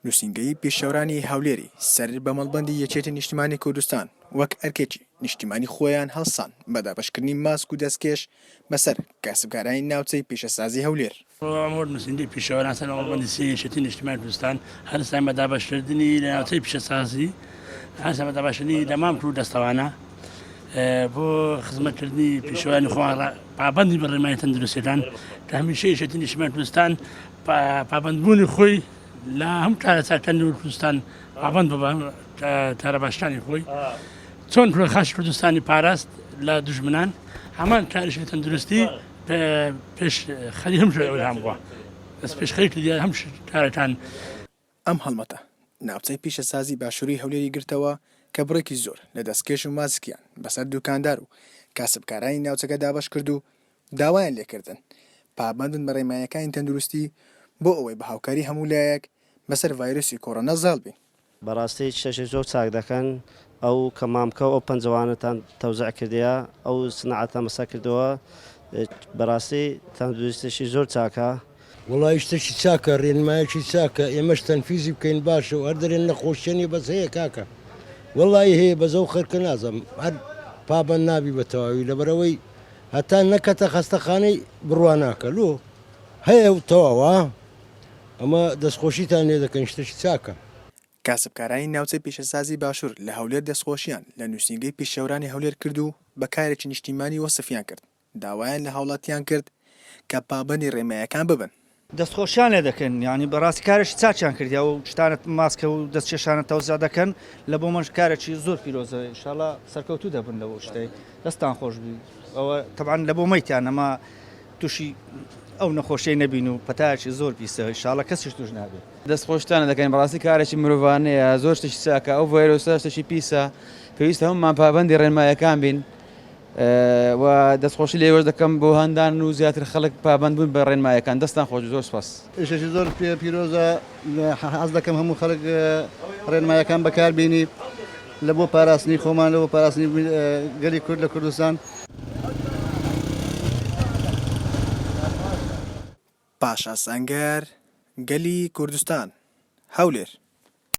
نووسینگەی پێشەورانی هەولێری سەر بە مەڵبەندی یەکێتی نیشتیمانی کوردستان وەک ئەرکێکی نیشتیمانی خۆیان هەڵسان بە دابەشکردنی ماسک و دەستکێش بەسەر کاسبکارانی ناوچەی پیشەسازی هەولێر. نووسینگەی پێشەوەران سەر مەڵبەندی یەکێتی نیشتیمانی کوردستان هەرسان بە دابەشکردنی لە ناوچەی پیشەسازی هەرسان بە دابەشکردنی لە مام کرد دەستەوانە بۆ خزمەتکردنی پێشەوەرانی خۆیان پابەندی بە ڕێنمایی تەندروستیەکان کە هەمیشە یەکێتی نیشتیمانی کوردستان پابەندبوونی خۆی لە هەم کارە چاکەندی کوردستان پابەند ببە کارە باشەکانی خۆی چۆن خاش کوردستانی پاراست لە دوژمنان هەمان کاریشی تەندروستی پێش خەری هەم ئەوەی هەم بووە دەست پێشخەری کردی هەم کارەکان. ئەم هەڵمەتە ناوچەی پیشەسازی باشووری هەولێری گرتەوە کە بڕێکی زۆر لە دەستکێش و ماسکیان بەسەر دوکاندار و کاسبکارانی ناوچەکە دابەش کرد و داوایان لێکردن پابەندن بە ڕێنماییەکانی تەندروستی بۆ ئەوەی بە هاوکاری هەموو لایەک بەسەر ڤایرۆسی کۆڕۆنا زاڵ بین. بەڕاستی شەشی زۆر چاک دەکەن ئەو کە مامکە ئەو پەنجەوانتان تەوزع کردەیە ئەو سنعەتە مەسا کردەوە بەڕاستی تەندروستیشی زۆر چاکە. وڵای شتێکی چاکە ڕێنمایەکی چاکە ئێمەش تەنفیزی بکەین باشە و هەر دەرێن نەخۆشیێنی بەس هەیە کاکە وڵای هەیە بەزە و خەرکە نازەم هەر پابەند نابی بە تەواوی لەبەرەوەی هەتا نەکەتە خەستەخانەی بڕواناکە لۆ هەیە و تەواوە ئەمە دەستخۆشیتان لێ دەکەن شتێکی چاکە. کاسبکارانی ناوچەی پیشەسازی باشوور لە هەولێر دەستخۆشیان لە نووسینگەی پێشەورانی هەولێر کرد و بە کارێکی نیشتیمانی وەسفیان کرد داوایان لە هاوڵاتیان کرد کە پابەندی ڕێنماییەکان ببن. دەستخۆشیان لێ دەکەن یعنی بەڕاستی کارێکی چاچیان کردیا و شتانت ماسکە و دەستکێشانە تەوزیا دەکەن لە بۆ منش کارێکی زۆر پیرۆزە ئینشاڵڵا سەرکەوتوو دەبن لەوە شتەی دەستان خۆش بی ئەوە تەبعاً لە بۆ مەیتیان ئەمە تووشی ئەو نەخۆشیی نەبین و پەتایەکی زۆر پیسە ئینشاڵڵا کەسیش توش نابێت. دەستخۆشتانە دەکەین بەڕاستی کارێکی مرۆڤانەیە زۆر شتێکی چاکە ئەو ڤایرۆسە شتێکی پیسە پێویستە هەمومان پابەندی ڕێنماییەکان بین و دەستخۆشی لێوەش دەکەم بۆ هەندان و زیاتر خەڵک پابەند بوون بە ڕێنماییەکان دەستان خۆش زۆر سپاس. ئیشێکی زۆر پیرۆزە حەز دەکەم هەموو خەڵک ڕێنماییەکان بەکاربینی لە بۆ پاراستنی خۆمان لەوە پاراستنی گەلی کورد لە کوردستان. پاشا سەنگەر، گەلی کوردستان، هەولێر.